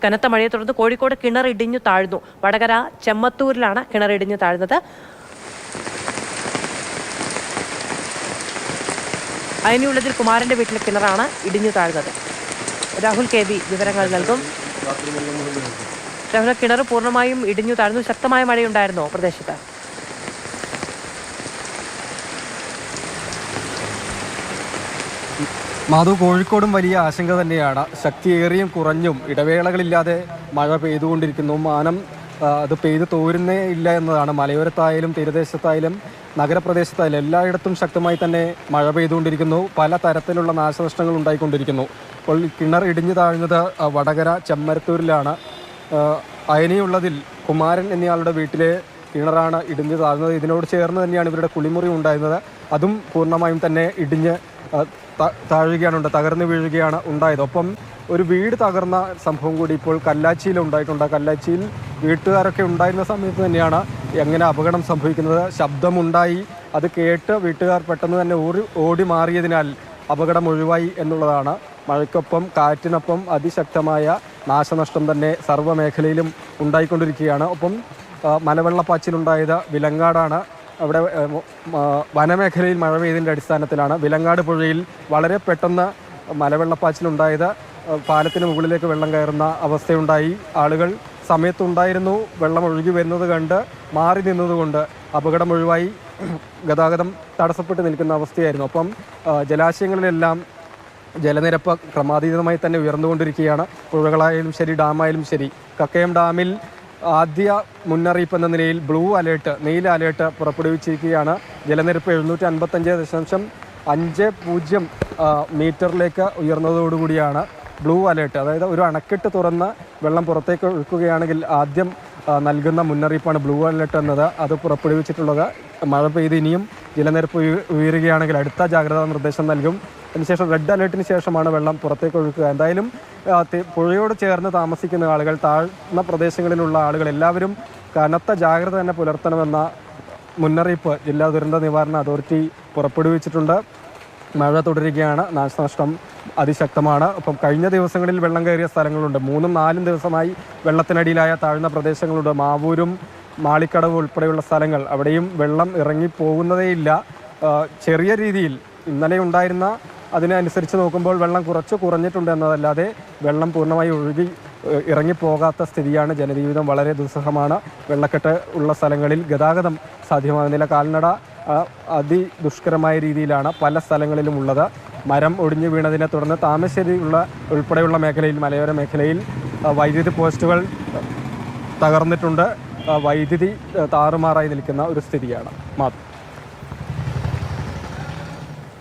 കനത്ത മഴയെ തുടർന്ന് കോഴിക്കോട് കിണർ ഇടിഞ്ഞു താഴ്ന്നു. വടകര ചെമ്മത്തൂരിലാണ് കിണർ ഇടിഞ്ഞു താഴ്ന്നത്. അയനിയുള്ളതിൽ കുമാരന്റെ വീട്ടിലെ കിണറാണ് ഇടിഞ്ഞു താഴ്ന്നത്. രാഹുൽ കെ വി വിവരങ്ങൾ നൽകും. രാഹുൽ, കിണർ പൂർണ്ണമായും ഇടിഞ്ഞു താഴ്ന്നു. ശക്തമായ മഴയുണ്ടായിരുന്നോ പ്രദേശത്ത്? മാധു, കോഴിക്കോടും വലിയ ആശങ്ക തന്നെയാണ്. ശക്തിയേറിയും കുറഞ്ഞും ഇടവേളകളില്ലാതെ മഴ പെയ്തുകൊണ്ടിരിക്കുന്നു. മാനം അത് പെയ്ത് തോരുന്നേ ഇല്ല എന്നതാണ്. മലയോരത്തായാലും തീരദേശത്തായാലും നഗരപ്രദേശത്തായാലും എല്ലായിടത്തും ശക്തമായി തന്നെ മഴ പെയ്തുകൊണ്ടിരിക്കുന്നു. പല തരത്തിലുള്ള നാശനഷ്ടങ്ങൾ ഉണ്ടായിക്കൊണ്ടിരിക്കുന്നു. ഇപ്പോൾ കിണർ ഇടിഞ്ഞു താഴ്ന്നത് വടകര ചെമ്മരത്തൂരിലാണ്. അയനിയുള്ളതിൽ കുമാരൻ എന്നയാളുടെ വീട്ടിലെ കിണറാണ് ഇടിഞ്ഞു താഴ്ന്നത്. ഇതിനോട് ചേർന്ന് തന്നെയാണ് ഇവരുടെ കുളിമുറി ഉണ്ടായിരുന്നത്. അതും പൂർണ്ണമായും തന്നെ ഇടിഞ്ഞ് തകർന്നു വീഴുകയാണ് ഉണ്ടായത്. ഒപ്പം ഒരു വീട് തകർന്ന സംഭവം കൂടി ഇപ്പോൾ കല്ലാച്ചിയിൽ ഉണ്ടായിട്ടുണ്ട്. കല്ലാച്ചിയിൽ വീട്ടുകാരൊക്കെ ഉണ്ടായിരുന്ന സമയത്ത് തന്നെയാണ് എങ്ങനെ അപകടം സംഭവിക്കുന്നത്. ശബ്ദമുണ്ടായി, അത് കേട്ട് വീട്ടുകാർ പെട്ടെന്ന് തന്നെ ഓടി മാറിയതിനാൽ അപകടം ഒഴിവായി എന്നുള്ളതാണ്. മഴയ്ക്കൊപ്പം കാറ്റിനൊപ്പം അതിശക്തമായ നാശനഷ്ടം തന്നെ സർവ്വമേഖലയിലും ഉണ്ടായിക്കൊണ്ടിരിക്കുകയാണ്. ഒപ്പം മലവെള്ളപ്പാച്ചിലുണ്ടായത് വിലങ്ങാടാണ്. അവിടെ വനമേഖലയിൽ മഴ പെയ്തതിൻ്റെ അടിസ്ഥാനത്തിലാണ് വിലങ്ങാട് പുഴയിൽ വളരെ പെട്ടെന്ന് മലവെള്ളപ്പാച്ചിലുണ്ടായത്. പാലത്തിന് മുകളിലേക്ക് വെള്ളം കയറുന്ന അവസ്ഥയുണ്ടായി. ആളുകൾ സമയത്തുണ്ടായിരുന്നു. വെള്ളം ഒഴുകി വരുന്നത് കണ്ട് മാറി നിന്നതുകൊണ്ട് അപകടം ഒഴിവായി. ഗതാഗതം തടസ്സപ്പെട്ട് നിൽക്കുന്ന അവസ്ഥയായിരുന്നു. അപ്പം ജലാശയങ്ങളിലെല്ലാം ജലനിരപ്പ് ക്രമാതീതമായി തന്നെ ഉയർന്നുകൊണ്ടിരിക്കുകയാണ്. പുഴകളായാലും ശരി, ഡാമായാലും ശരി. കക്കയം ഡാമിൽ ആദ്യ മുന്നറിയിപ്പ് എന്ന നിലയിൽ ബ്ലൂ അലേർട്ട്, നീല അലേർട്ട് പുറപ്പെടുവിച്ചിരിക്കുകയാണ്. ജലനിരപ്പ് 755.50 മീറ്ററിലേക്ക് ഉയർന്നതോടുകൂടിയാണ് ബ്ലൂ അലേർട്ട്. അതായത് ഒരു അണക്കെട്ട് തുറന്ന് വെള്ളം പുറത്തേക്ക് ഒഴുക്കുകയാണെങ്കിൽ ആദ്യം നൽകുന്ന മുന്നറിയിപ്പാണ് ബ്ലൂ അലേർട്ട് എന്നത്. അത് പുറപ്പെടുവിച്ചിട്ടുള്ളത്. മഴ പെയ്ത് ഇനിയും ജലനിരപ്പ് ഉയരുകയാണെങ്കിൽ അടുത്ത ജാഗ്രതാ നിർദ്ദേശം നൽകും. അതിനുശേഷം റെഡ് അലേർട്ടിന് ശേഷമാണ് വെള്ളം പുറത്തേക്ക് ഒഴുക്കുക. എന്തായാലും പുഴയോട് ചേർന്ന് താമസിക്കുന്ന ആളുകൾ, താഴ്ന്ന പ്രദേശങ്ങളിലുള്ള ആളുകൾ എല്ലാവരും കനത്ത ജാഗ്രത തന്നെ പുലർത്തണമെന്ന മുന്നറിയിപ്പ് ജില്ലാ ദുരന്ത നിവാരണ അതോറിറ്റി പുറപ്പെടുവിച്ചിട്ടുണ്ട്. മഴ തുടരുകയാണ്. നാശനഷ്ടം അതിശക്തമാണ്. ഒപ്പം കഴിഞ്ഞ ദിവസങ്ങളിൽ വെള്ളം കയറിയ സ്ഥലങ്ങളുണ്ട്. 3-4 ദിവസമായി വെള്ളത്തിനടിയിലായ താഴ്ന്ന പ്രദേശങ്ങളുണ്ട്. മാവൂരും മാളിക്കടവ് ഉൾപ്പെടെയുള്ള സ്ഥലങ്ങൾ, അവിടെയും വെള്ളം ഇറങ്ങിപ്പോകുന്നതേയില്ല. ചെറിയ രീതിയിൽ ഇന്നലെ ഉണ്ടായിരുന്ന അതിനനുസരിച്ച് നോക്കുമ്പോൾ വെള്ളം കുറച്ച് കുറഞ്ഞിട്ടുണ്ട് എന്നതല്ലാതെ വെള്ളം പൂർണ്ണമായി ഇറങ്ങിപ്പോകാത്ത സ്ഥിതിയാണ്. ജനജീവിതം വളരെ ദുസ്സഹമാണ്. വെള്ളക്കെട്ട് ഉള്ള സ്ഥലങ്ങളിൽ ഗതാഗതം സാധ്യമാകുന്നില്ല. കാൽനട അതിദുഷ്കരമായ രീതിയിലാണ് പല സ്ഥലങ്ങളിലും ഉള്ളത്. മരം ഒടിഞ്ഞു വീണതിനെ തുടർന്ന് താമരശ്ശേരി ഉൾപ്പെടെയുള്ള മേഖലയിൽ, മലയോര മേഖലയിൽ വൈദ്യുതി പോസ്റ്റുകൾ തകർന്നിട്ടുണ്ട്. വൈദ്യുതി താറുമാറായി നിൽക്കുന്ന ഒരു സ്ഥിതിയാണ്. മാത്രം